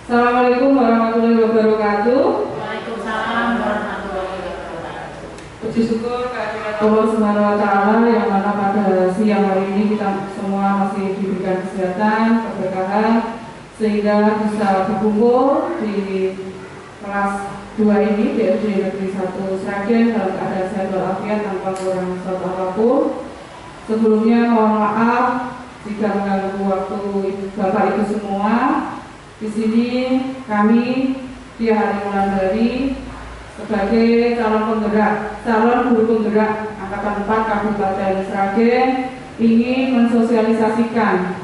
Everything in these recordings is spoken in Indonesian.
Assalamualaikum warahmatullahi wabarakatuh. Waalaikumsalam warahmatullahi wabarakatuh. Puji syukur kehadirat Allah Subhanahu wa taala yang mana pada siang hari ini kita semua masih diberikan kesehatan, keberkahan sehingga bisa berkumpul di kelas 2 ini BFD Negeri 1 Sragen dalam keadaan sehat walafiat tanpa kurang suatu apapun. Sebelumnya mohon maaf jika mengganggu waktu Bapak Ibu semua. Di sini kami Dia Hari Wulandari sebagai calon guru penggerak Angkatan 4 Kabupaten Sragen ingin mensosialisasikan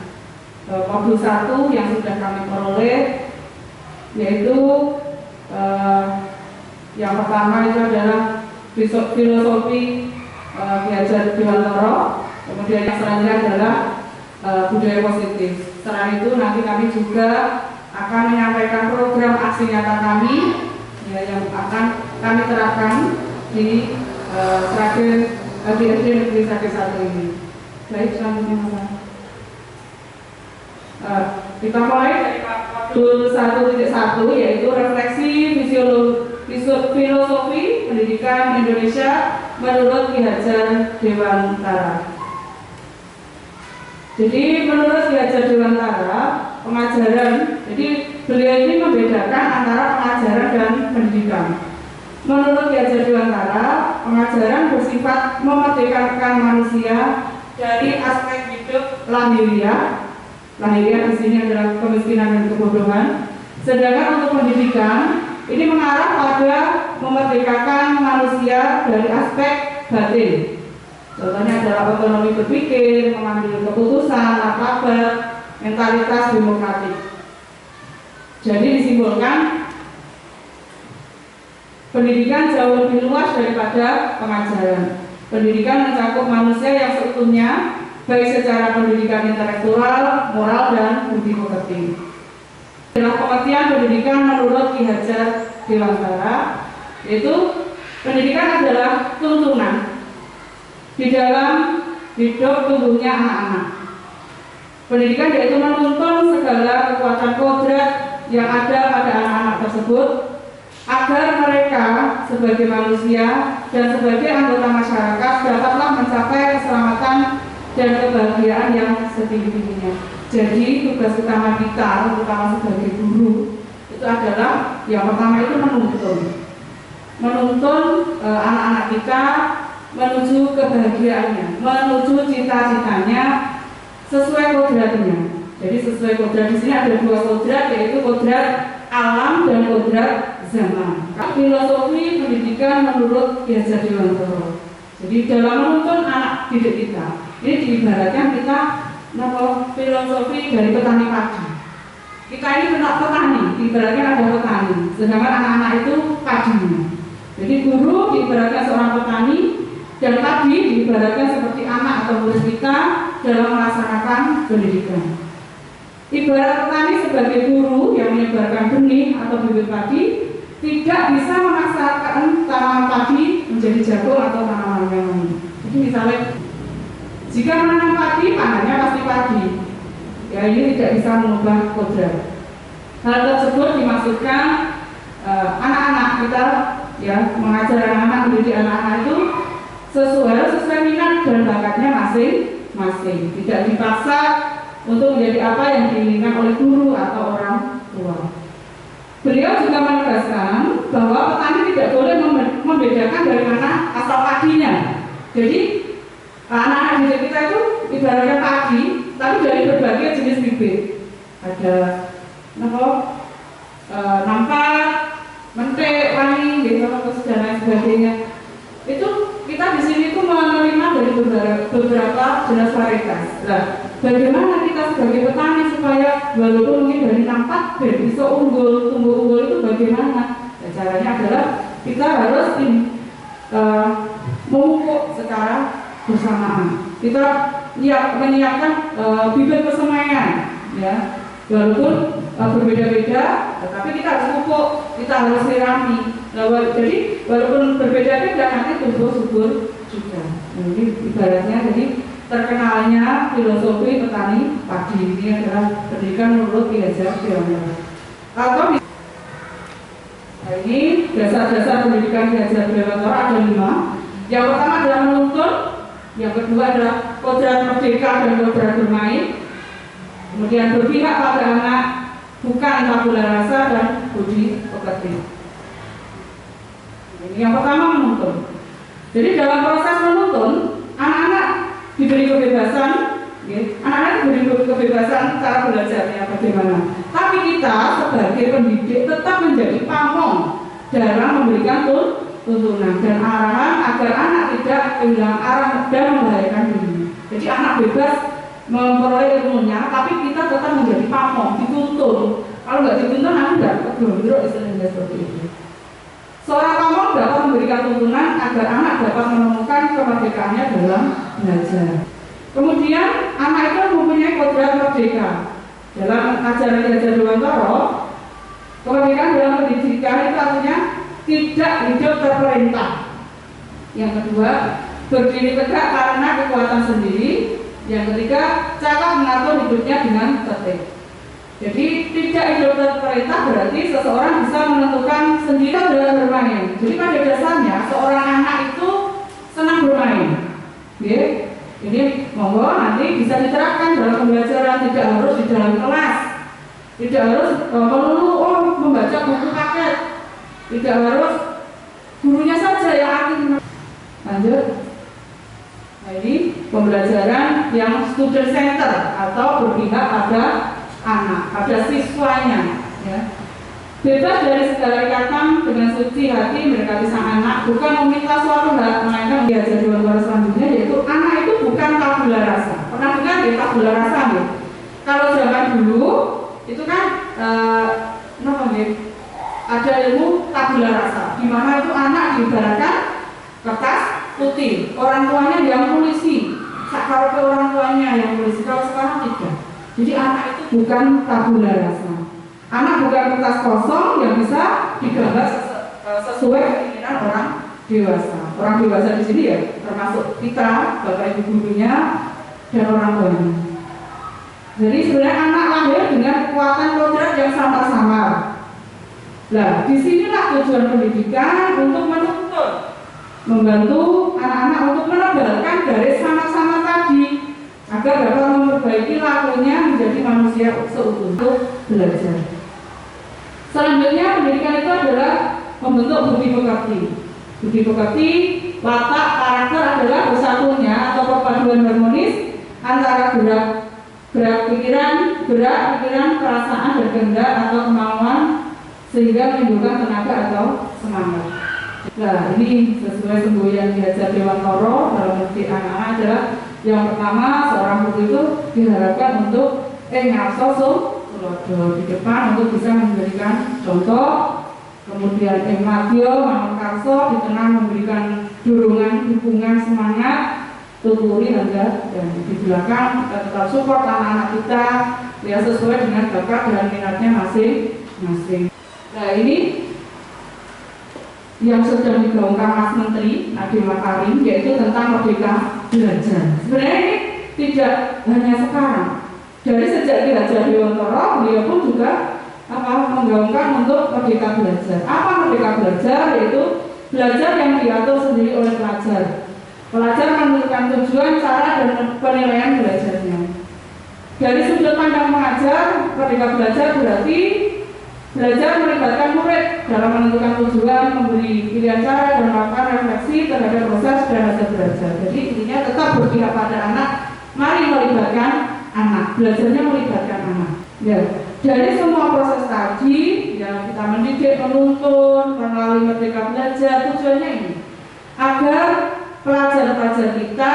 modul 1 yang sudah kami peroleh, yaitu yang pertama itu adalah filosofi Ki Hajar Dewantara, kemudian yang selanjutnya adalah budaya positif. Setelah itu nanti kami juga akan menyampaikan program aksi nyata kami ya, yang akan kami terapkan di Sragen BFD Negeri Sragen 1 ini. Baik, selanjutnya kita mulai dari modul 1.1 yaitu refleksi filosofi pendidikan Indonesia menurut Ki Hajar Dewantara. Jadi menurut Ki Hajar Dewantara, pengajaran, jadi beliau ini membedakan antara pengajaran dan pendidikan. Menurut Ki Hajar Dewantara, pengajaran bersifat memerdekakan manusia dari aspek hidup lahiriah. Lahiriah di sini adalah kemiskinan dan kebodohan. Sedangkan untuk pendidikan ini mengarah pada memerdekakan manusia dari aspek batin. Contohnya adalah otonomi berpikir, mengambil keputusan, martabat, mentalitas demokratik. Jadi disimbolkan pendidikan jauh lebih luas daripada pengajaran. Pendidikan mencakup manusia yang seutuhnya, baik secara pendidikan intelektual, moral, dan budi pekerti. Dalam pengertian pendidikan menurut Ki Hajar Dewantara, yaitu pendidikan adalah tuntunan di dalam hidup tumbuhnya anak-anak. Pendidikan yaitu menuntun segala kekuatan kodrat yang ada pada anak-anak tersebut agar mereka sebagai manusia dan sebagai anggota masyarakat dapatlah mencapai keselamatan dan kebahagiaan yang setinggi-tingginya. Jadi tugas utama kita, terutama sebagai guru, itu adalah yang pertama itu menuntun anak-anak kita menuju kebahagiaannya, menuju cita-citanya sesuai kodratnya. Jadi sesuai kodrat di sini ada dua kodrat, yaitu kodrat alam dan kodrat zaman. Filosofi pendidikan menurut Ki Hajar Dewantara. Jadi dalam menuntun anak didik kita, ini diibaratkan kita filosofi dari petani padi. Kita ini petani, diibaratkan ada petani, sedangkan anak-anak itu padinya. Jadi guru diibaratkan seorang petani, dan padi diibaratkan seperti anak atau murid kita dalam melaksanakan pendidikan. Ibarat petani sebagai guru yang menyebarkan benih atau bibit padi tidak bisa memaksakan tanaman padi menjadi jagung atau tanaman yang lain. Jadi misalnya jika menanam padi, panennya pasti padi. Ya, ini tidak bisa mengubah kodrat. Hal tersebut dimaksudkan anak-anak kita ya, mengajar anak-anak, mendidik anak-anak itu sesuai minat dan bakatnya masing-masing. Tidak dipaksa untuk menjadi apa yang diinginkan oleh guru atau orang tua. Beliau juga menegaskan bahwa petani tidak boleh membedakan dari mana asal padinya. Jadi anak-anak didik kita itu ibaratnya padi, tapi dari berbagai jenis bibit. Ada nampak, mentik, wangi, gitu, dan lain sebagainya. Itu kita di sini itu menerima dari beberapa jenis varietas. Nah, bagaimana kita sebagai petani supaya walaupun mungkin dari nampak bisa unggul, tumbuh unggul itu bagaimana? Nah, caranya adalah kita harus memupuk secara bersamaan. Kita menyiapkan bibit persemaian, ya, walaupun berbeda-beda, tetapi kita harus pupuk, kita harus sirami. Jadi walaupun berbeda-beda nanti tumbuh subur juga. Nah, ini ibaratnya jadi terkenalnya filosofi petani padi ini adalah pendidikan menurut Ki Hajar Dewantara. atau nah, ini dasar-dasar pendidikan diajar Dewantara ada 5. Yang pertama adalah menuntun, yang kedua adalah kodrat merdeka dan kodrat bermain, kemudian berpihak pada anak, bukan tabula rasa dan budi pekerti. Ini yang pertama menuntun. Jadi dalam proses menuntun, anak-anak diberi kebebasan, ya, anak-anak diberi kebebasan cara belajarnya bagaimana. Tapi kita sebagai pendidik tetap menjadi pamong dalam memberikan tuntunan dan arahan agar anak tidak kehilangan arah dan membahayakan dirinya. Jadi anak bebas memperoleh ilmunya, tapi kita tetap menjadi pamong, dituntun. Kalau nggak dituntun, anak nggak kegelembiro, istilahnya seperti itu. Seorang pamong dapat memberikan tuntunan agar anak dapat menemukan kemerdekaannya dalam belajar. Kemudian anak itu mempunyai kodrat merdeka. Dalam ajaran diajar Dewantara, kemerdekaan dalam pendidikan itu artinya tidak hidup terperintah. Yang kedua, berdiri tegak karena kekuatan sendiri. Yang ketiga, cara mengatur hidupnya dengan tertib. Jadi tidak hidup terperintah berarti seseorang bisa menentukan sendiri dalam bermain. Jadi pada dasarnya seorang anak itu senang bermain. Okay? Ini monggo nanti bisa diterapkan dalam pembelajaran, tidak harus di dalam kelas, tidak harus melulu membaca buku paket, tidak harus gurunya saja yang akan. Lanjut. Nah, ini pembelajaran yang student center atau berpihak pada anak, pada siswanya, ya. Bebas dari segala ikatan, dengan suci hati mendekati sang anak, bukan meminta suatu hal, melainkan diajar Dewantara selanjutnya, yaitu anak itu bukan tabula rasa. Pernah dengar ya tabula rasa ya? Kalau zaman dulu itu kan ada ilmu tabula rasa, di mana itu anak diibaratkan kertas putih, orang tuanya yang polisi, kalau ke orang tuanya yang polisi, kalau sekarang tidak. Jadi anak itu bukan tabula rasa. Anak bukan kertas kosong yang bisa digambar sesuai keinginan orang dewasa. Orang dewasa di sini ya termasuk kita, bapak ibu gurunya, dan orang tuanya. Jadi sebenarnya anak lahir dengan kekuatan kodrat yang sama-sama. Nah, disinilah tujuan pendidikan untuk menuntun, membantu anak-anak untuk menebalkan garis sama-sama tadi, agar dapat memperbaiki lakunya menjadi manusia seutuh untuk belajar. Selanjutnya pendidikan itu adalah membentuk budi pekerti. Budi pekerti, watak, karakter adalah bersatunya atau perpaduan harmonis antara gerak pikiran, perasaan dan kehendak atau kemauan sehingga menimbulkan tenaga atau semangat. Nah, ini sesuai semboyan diajar Dewantara dalam mendidik anak-anak adalah yang pertama, seorang guru itu diharapkan untuk ngaso di depan untuk bisa memberikan contoh, kemudian radio manungkarso di tengah memberikan dorongan, dukungan, semangat, tuturi dan di belakang kita tetap support anak-anak kita ya sesuai dengan bakat dan minatnya masing-masing. Nah, ini yang sedang digaungkan Mas Menteri Nadiem Makarim, yaitu tentang merdeka belajar. Sebenarnya ini tidak hanya sekarang. Dari sejak diajar Dewantara, beliau pun juga menggaungkan untuk merdeka belajar. Apa merdeka belajar? Yaitu belajar yang diatur sendiri oleh pelajar. Pelajar menentukan tujuan, cara, dan penilaian belajarnya. Dari sudut pandang mengajar, merdeka belajar berarti belajar melibatkan murid dalam menentukan tujuan, memberi pilihan cara, dan melakukan refleksi terhadap proses dan hasil belajar. Jadi intinya tetap berpihak pada anak. Mari melibatkan anak, belajarnya melibatkan anak. Ya, dari semua proses tadi yang kita mendidik, menuntun, melalui merdeka belajar, tujuannya ini agar pelajar-pelajar kita,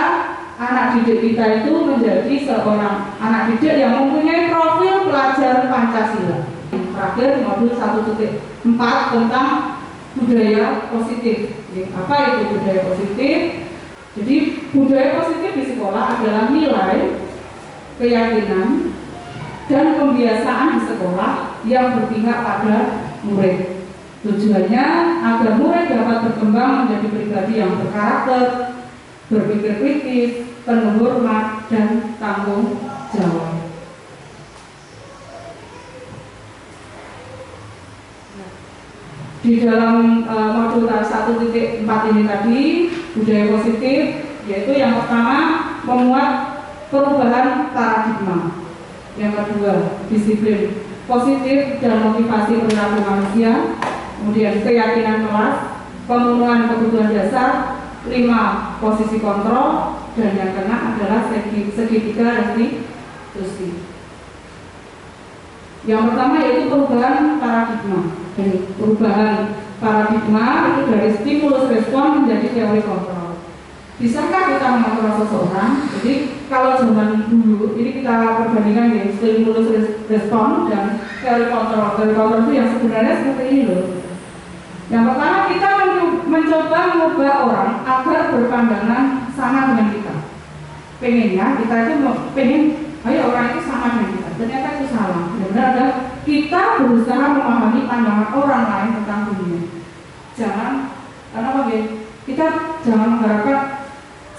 anak didik kita itu menjadi seorang anak didik yang mempunyai profil pelajar Pancasila. Terakhir modul 1.4 tentang budaya positif. Apa itu budaya positif? Jadi budaya positif di sekolah adalah nilai, keyakinan, dan pembiasaan di sekolah yang berpihak pada murid. Tujuannya agar murid dapat berkembang menjadi pribadi yang berkarakter, berpikir kritis, penuh hormat, dan tanggung jawab. Di dalam modul 1.4 ini tadi, budaya positif, yaitu yang pertama memuat perubahan paradigma. Yang kedua, disiplin positif dan motivasi perilaku manusia. Kemudian keyakinan kelas, pemenuhan kebutuhan dasar, 5 posisi kontrol, dan yang keenam adalah segitiga restitusi. Yang pertama yaitu perubahan paradigma. Jadi perubahan paradigma itu dari stimulus respon menjadi teori kontrol. Bisakah kita mengatur seseorang? Jadi kalau zaman dulu ini kita perbandingkan ya stimulus respon dan teori kontrol. Teori kontrol itu yang sebenarnya seperti ini loh. Yang pertama kita mencoba mengubah orang agar berpandangan sama dengan kita. Pengennya kita itu pengen, ayo orang itu sama dengan kita. Ternyata itu salah. Benar adalah kita berusaha memahami pandangan orang lain tentang dunia. Jangan, karena apa ya? Kita jangan mengharapkan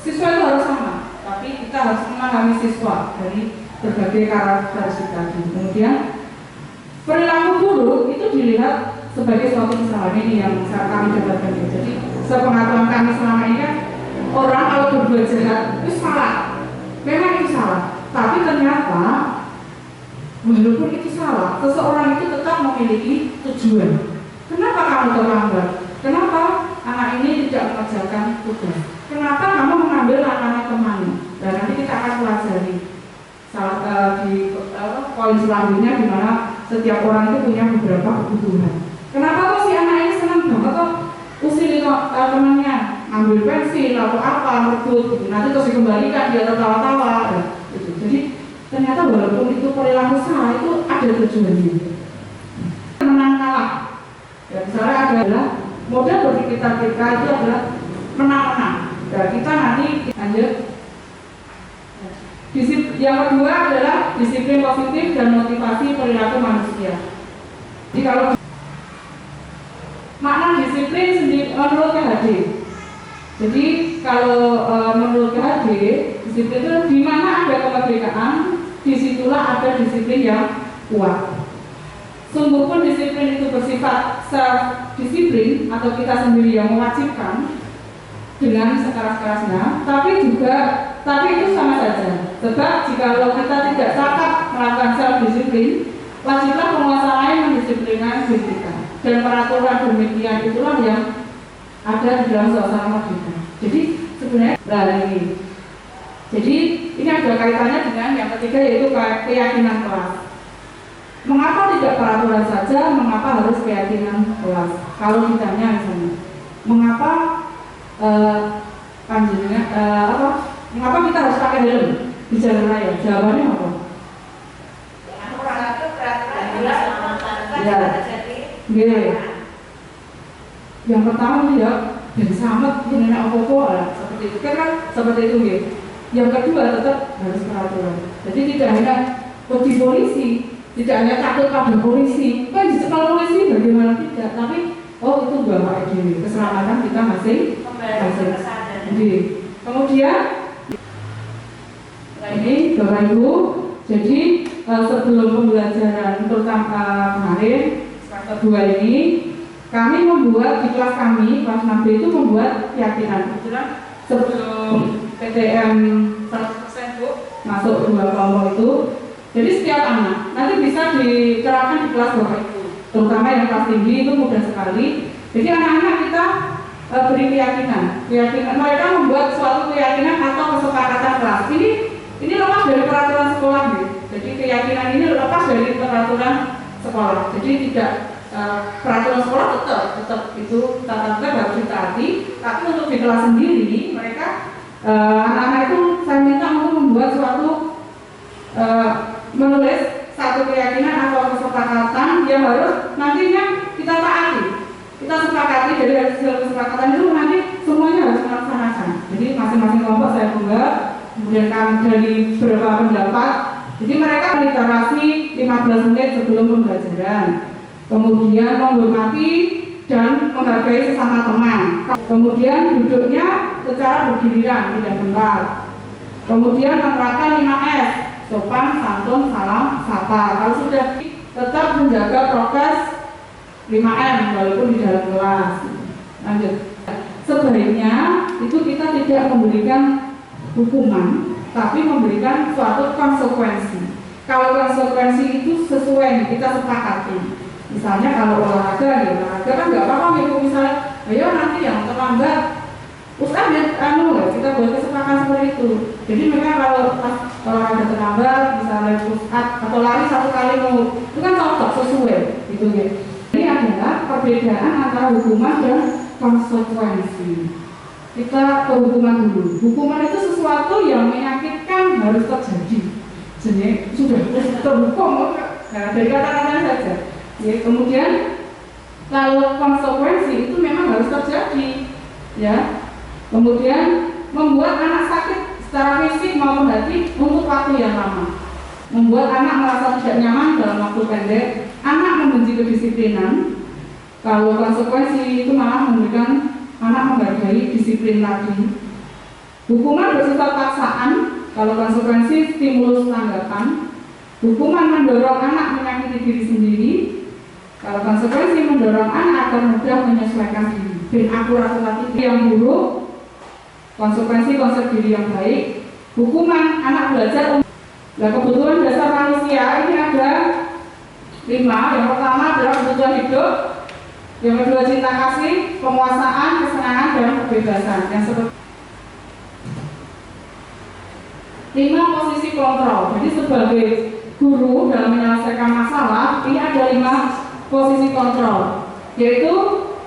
siswa itu harus sama, tapi kita harus memahami siswa dari berbagai karakteristik tadi. Kemudian perilaku buruk itu dilihat sebagai suatu kesalahan ini yang kami dapatkan. Jadi sepengetahuan kami selama ini kan orang kalau berbuat jahat itu salah, memang itu salah. Tapi ternyata walaupun itu salah, seseorang itu tetap memiliki tujuan. Kenapa kamu terlambat? Kenapa anak ini tidak mengerjakan tugas? Kenapa kamu mengambil anak-anak temanmu? Dan nanti kita akan pelajari di poin selanjutnya di mana setiap orang itu punya beberapa kebutuhan. Kenapa kok si anak ini senang banget kok usil temannya ambil pensil atau apa merebut, nanti terus dikembalikan dia tertawa-tawa gitu. Jadi ternyata walaupun itu perilaku salah itu ada tujuannya. Menang kalah. Ya, misalnya adalah model berpikir kita itu adalah menang-menang. Dan kita nanti lanjut. Yang kedua adalah disiplin positif dan motivasi perilaku manusia. Jadi kalau makna disiplin sendiri menurut KHD. Jadi kalau menurut KHD, disiplin itu di mana ada kemerdekaan, disitulah ada disiplin yang kuat. Sungguh pun disiplin itu bersifat self-disiplin atau kita sendiri yang mewajibkan dengan sekeras-kerasnya, tapi itu sama saja. Sebab jika kita tidak dapat melakukan self-disiplin, wajiblah penguasa lain mendisiplinkan diri kita. Dan peraturan demikian itulah yang ada di dalam suasana merdeka. Jadi sebenarnya ini. Jadi ini ada kaitannya dengan yang ketiga yaitu keyakinan kelas. Mengapa tidak peraturan saja? Mengapa harus keyakinan kelas? Kalau ditanya misalnya, mengapa mengapa kita harus pakai helm di jalan raya? Jawabannya apa? Ya. Yang pertama ya, dan selamat dengan apa-apa seperti itu kan seperti itu ya. Yang kedua tetap harus peraturan. Jadi tidak hanya di polisi, tidak hanya takut pada polisi. Kan di sekolah polisi bagaimana tidak, tapi itu bapak ini keselamatan kita masih. Jadi kemudian ini Bapak Ibu, jadi sebelum pembelajaran terutama kemarin semester 2 ini kami membuat di kelas kami kelas 6B itu membuat keyakinan. Kebetulan sebelum PTM 100% Bu masuk 2 kelompok itu, jadi setiap anak nanti bisa diterapkan di kelas Bapak Ibu, terutama yang kelas tinggi itu mudah sekali. Jadi anak-anak kita beri keyakinan mereka membuat suatu keyakinan atau kesepakatan kelas. Ini lepas dari peraturan sekolah gitu. Jadi keyakinan ini lepas dari peraturan sekolah. Jadi tidak peraturan sekolah tetap itu tata tertib harus ditaati. Tapi untuk di kelas sendiri mereka anak-anak itu saya minta untuk membuat suatu menulis satu keyakinan atau kesepakatan yang harus nantinya kita taati. Kita sepakati dari hasil kesepakatan itu nanti semuanya harus melaksanakan. Jadi masing-masing kelompok saya buat, kemudian kami dari beberapa pendapat. Jadi mereka literasi 15 menit sebelum pembelajaran. Kemudian menghormati dan menghargai sesama teman. Kemudian duduknya secara bergiliran, tidak bentar. Kemudian menerapkan 5S, sopan, santun, salam, sapa. Kalau sudah tetap menjaga prokes 5M walaupun di dalam kelas. Lanjut. Sebaiknya itu kita tidak memberikan hukuman, tapi memberikan suatu konsekuensi. Kalau konsekuensi itu sesuai yang kita sepakati. Misalnya kalau olahraga, ya olahraga kan nggak apa-apa gitu. Misalnya, ayo nanti yang terlambat, ustaz ya, kita buat kesepakatan seperti itu. Jadi mereka kalau olahraga terlambat, misalnya push up atau lari 1 kali itu kan cocok sesuai, gitu ya. Ini adalah perbedaan antara hukuman dan konsekuensi. Kita ke hukuman dulu. Hukuman itu sesuatu yang menyakitkan harus terjadi. Jadi sudah terhukum dari kata-katanya saja. Ya, kemudian kalau konsekuensi itu memang harus terjadi, ya. Kemudian membuat anak sakit secara fisik maupun hati untuk waktu yang lama, membuat anak merasa tidak nyaman dalam waktu pendek, anak membenci kedisiplinan. Kalau konsekuensi itu malah memberikan anak menghargai disiplin tadi. Hukuman bersifat paksaan, kalau konsekuensi stimulus tanggapan. Hukuman mendorong anak menyakiti diri sendiri, kalau konsekuensi mendorong anak agar mudah menyesuaikan diri. Ben akurat tadi yang buruk, konsekuensi konsep diri yang baik. Hukuman anak belajar. Nah, kebutuhan dasar manusia ini ada 5. Yang pertama adalah kebutuhan hidup, yang kedua cinta kasih, penguasaan, kesenangan, dan kebebasan. Yang seperti 5 posisi kontrol. Jadi sebagai guru dalam menyelesaikan masalah, ini ada 5 posisi kontrol, yaitu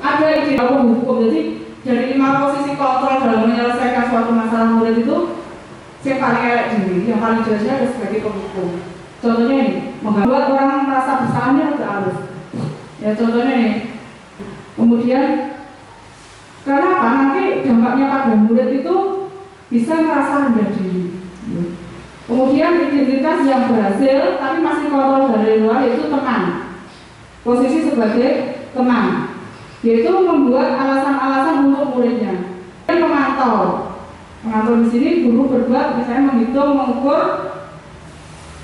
ada di dalam hukum. Jadi dari 5 posisi kontrol dalam menyelesaikan suatu masalah murid itu, yang paling elek diri, yang paling jelas ada sebagai penghukum. Contohnya ini, membuat orang merasa bersalahnya agak halus. Ya contohnya ini. Kemudian kenapa nanti dampaknya pada murid itu bisa merasa rendah diri. Kemudian identitas yang berhasil tapi masih kontrol dari luar, yaitu teman. Posisi sebagai teman, yaitu membuat alasan-alasan untuk muridnya. Dan memantau di sini guru berbuat, misalnya menghitung, mengukur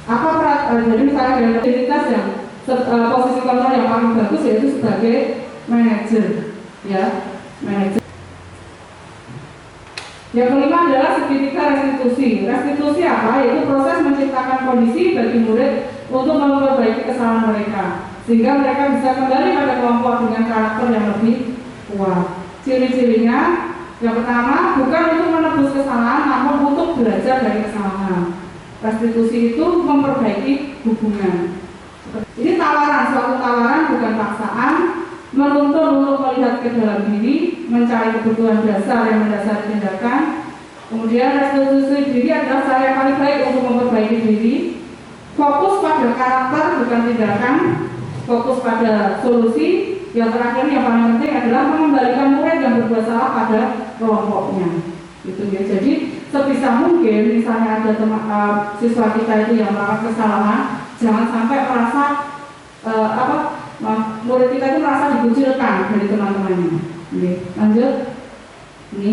apa jadi misalnya dari identitas yang posisi kontrol yang paling bagus yaitu sebagai manajer, ya manajer. Yang kelima adalah segitiga restitusi. Restitusi apa? Yaitu proses menciptakan kondisi bagi murid untuk memperbaiki kesalahan mereka, sehingga mereka bisa kembali pada kelompok dengan karakter yang lebih kuat. Ciri-cirinya, yang pertama, bukan untuk menebus kesalahan, namun untuk belajar dari kesalahan. Restitusi itu memperbaiki hubungan. Ini tawaran, suatu tawaran bukan paksaan, menuntun untuk melihat ke dalam diri, mencari kebutuhan dasar yang mendasari tindakan. Kemudian restitusi diri adalah cara yang paling baik untuk memperbaiki diri. Fokus pada karakter bukan tindakan, fokus pada solusi. Yang terakhir yang paling penting adalah mengembalikan murid yang berbuat salah pada kelompoknya. Gitu ya. Jadi sebisa mungkin misalnya ada siswa kita itu yang melakukan kesalahan, jangan sampai merasa murid kita itu merasa dikucilkan dari teman-temannya. Oke, lanjut. Ini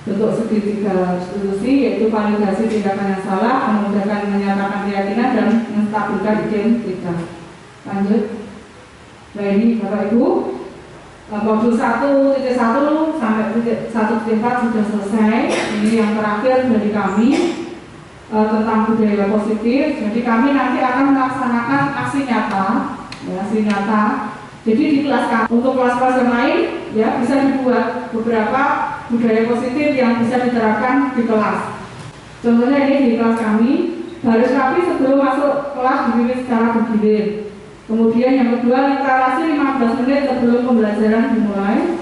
bentuk segitiga restitusi, yaitu validasi tindakan yang salah, memudahkan menyatakan keyakinan dan menstabilkan identitas. Lanjut. Nah ini Bapak Ibu, modul 1.1 sampai 1.4 sudah selesai. Ini yang terakhir dari kami tentang budaya positif. Jadi kami nanti akan melaksanakan aksi nyata, ya, aksi nyata. Jadi di kelas untuk kelas-kelas yang lain, ya bisa dibuat beberapa budaya positif yang bisa diterapkan di kelas. Contohnya ini di kelas kami, baris rapi sebelum masuk kelas dipimpin secara bergilir. Kemudian yang kedua, literasi 15 menit sebelum pembelajaran dimulai.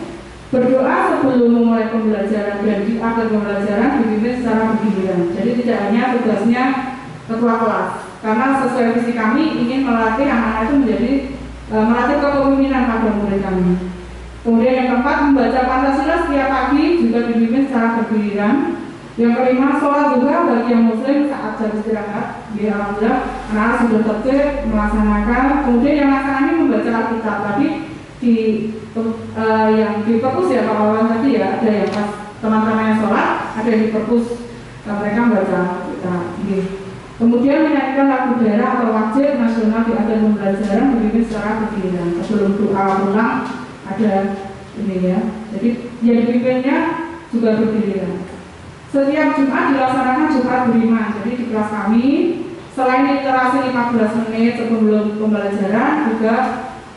Berdoa sebelum memulai pembelajaran dan di akhir pembelajaran dipimpin secara bergiliran. Jadi tidak hanya tugasnya ketua kelas, karena sesuai visi kami ingin melatih anak-anak itu menjadi melatih kepemimpinan pada murid kami. Kemudian yang keempat, membaca Pancasila setiap pagi juga dipimpin secara bergiliran. Yang kelima, sholat juga bagi yang muslim saat jam istirahat. Di alhamdulillah anak-anak sudah tertib melaksanakan. Kemudian yang laksananya membaca Alkitab tadi di yang di perpus ya Pak Wawan tadi ya, ada yang pas teman-teman yang sholat, ada yang di perpus mereka membaca Alkitab. Kemudian menyanyikan lagu daerah atau wajib nasional di akhir pembelajaran dipimpin secara bergiliran. Sebelum doa pulang ada ini ya. Jadi yang dipimpinnya juga bergiliran. Setiap Jumat dilaksanakan Jumat beriman. Jadi di kelas kami selain literasi 15 menit sebelum pembelajaran juga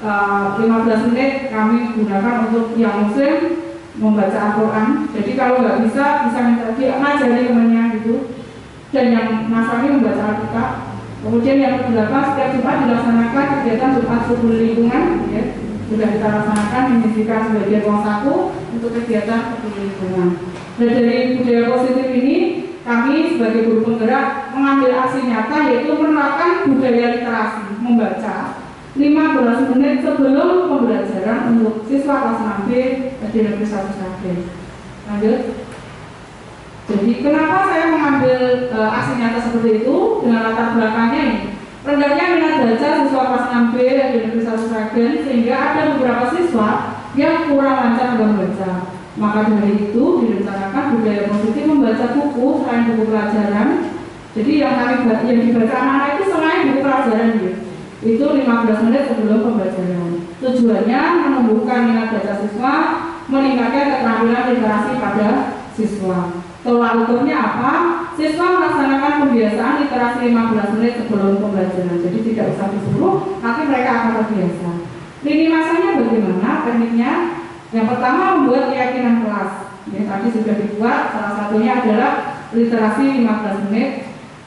15 menit kami gunakan untuk yang muslim membaca Al-Quran. Jadi kalau nggak bisa minta dia ngajari temannya gitu. Dan yang Nasrani membaca Alkitab. Kemudian yang ke-8 setiap Jumat dilaksanakan kegiatan Jumat Subuh Lingkungan ya. Sudah kita laksanakan menyisihkan sebagian uang saku untuk kegiatan Subuh Lingkungan. Dan dari budaya positif ini kami sebagai guru penggerak mengambil aksi nyata yaitu menerapkan budaya literasi membaca 15 menit sebelum pembelajaran untuk siswa kelas 6B di Negeri 1 Sragen. Lanjut. Jadi kenapa saya mengambil aksi nyata seperti itu dengan latar belakangnya ini? Rendahnya minat baca siswa kelas 6B di Negeri 1 Sragen sehingga ada beberapa siswa yang kurang lancar membaca. Maka dari itu direncanakan budaya positif membaca buku selain buku pelajaran. Jadi yang dibaca anak-anak itu selain buku pelajaran itu 15 menit sebelum pembelajaran. Tujuannya menumbuhkan minat baca siswa, meningkatkan keterampilan literasi pada siswa. Tolak ukurnya apa? Siswa melaksanakan pembiasaan literasi 15 menit sebelum pembelajaran. Jadi tidak usah disuruh, nanti mereka akan terbiasa. Lini masanya bagaimana tekniknya? Yang pertama membuat keyakinan kelas. Ya, tadi sudah dibuat, salah satunya adalah literasi 15 menit.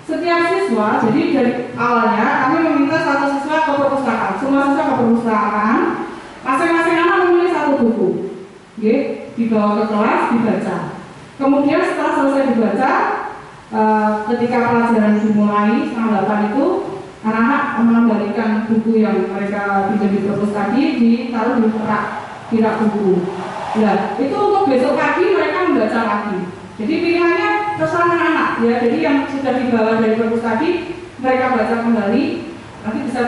Setiap siswa, jadi dari awalnya kami meminta satu siswa ke perpustakaan. Semua siswa ke perpustakaan, masing-masing anak memilih satu buku. Dibawa ke kelas, dibaca. Kemudian setelah selesai dibaca, ketika pelajaran dimulai setengah 8 itu, anak-anak mengembalikan buku yang mereka pinjam di perpus tadi ditaruh di rak buku. Nah, itu untuk besok pagi mereka membaca lagi. Jadi pilihannya terserah anak-anak ya. Jadi yang sudah dibawa dari perpus tadi mereka baca kembali, nanti bisa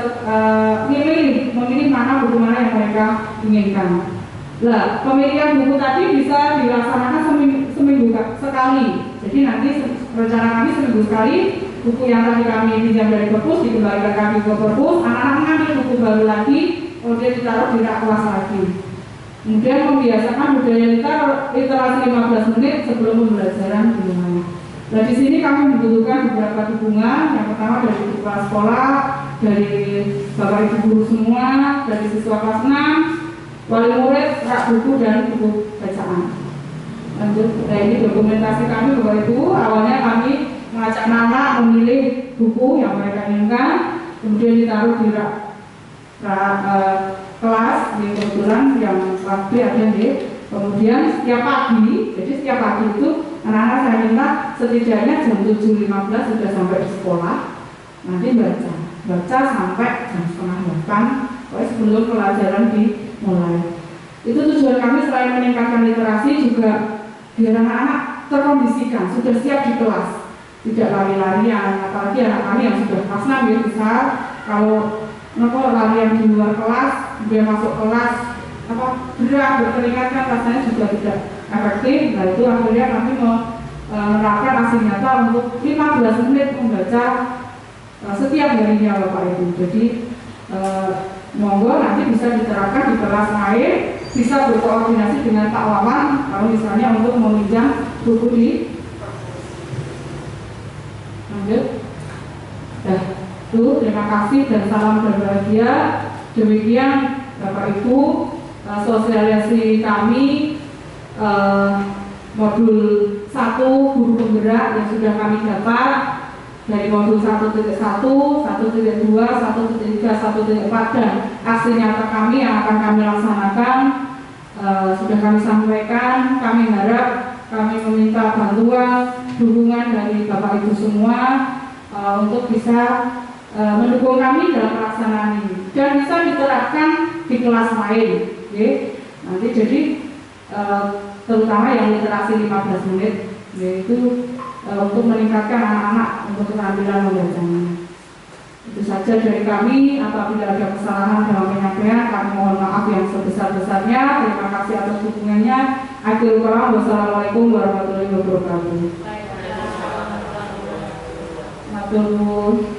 memilih mana buku mana yang mereka inginkan. Nah, pemilihan buku tadi bisa dilaksanakan seminggu sekali. Jadi nanti rencana kami seminggu sekali buku yang tadi kami pinjam dari perpus dikembalikan kami ke perpus, anak-anak mengambil buku baru lagi, kemudian ditaruh di rak kelas lagi. Kemudian membiasakan budaya literasi 15 menit sebelum pembelajaran dimulai. Nah, di sini kami membutuhkan beberapa dukungan. Yang pertama dari kepala sekolah, dari bapak ibu guru semua, dari siswa kelas 6, wali murid, rak buku dan buku bacaan. Lanjut, nah ini dokumentasi kami Bapak Ibu. Awalnya kami mengajak anak memilih buku yang mereka inginkan, kemudian ditaruh di rak kelas, di kebetulan yang kelas B ada di. Kemudian setiap pagi, jadi setiap pagi itu anak-anak saya minta setidaknya jam 7.15 sudah sampai di sekolah, nanti baca sampai jam setengah 8, pokoknya sebelum pelajaran dimulai. Itu tujuan kami selain meningkatkan literasi juga biar anak-anak terkondisikan, sudah siap di kelas, tidak lari-larian. Apalagi anak kami yang sudah kelas 6 ya besar, kalau larian di luar kelas, dia masuk kelas berat berkeringat kan rasanya juga tidak efektif. Nah itu akhirnya kami menerapkan aksi nyata untuk 15 menit membaca setiap harinya Bapak Ibu. Jadi monggo nanti bisa diterapkan di kelas lain, bisa berkoordinasi dengan Pak Wawan kalau misalnya untuk meminjam buku di. Lanjut. Terima kasih dan salam berbahagia. Demikian Bapak Ibu sosialisasi kami modul 1 guru penggerak yang sudah kami dapat dari modul 1.1, 1.2, 1.3, 1.4 dan aksi nyata kami yang akan kami laksanakan sudah kami sampaikan. Kami harap kami meminta bantuan, dukungan dari Bapak Ibu semua untuk bisa mendukung kami dalam pelaksanaan ini dan bisa diterapkan di kelas lain. Nanti jadi terutama yang literasi 15 menit yaitu untuk meningkatkan anak-anak untuk keterampilan membacanya. Itu saja dari kami. Apabila ada kesalahan dalam penyampaian, kami mohon maaf yang sebesar-besarnya. Terima kasih atas dukungannya. Akhirul kalam, wassalamualaikum warahmatullahi wabarakatuh. terus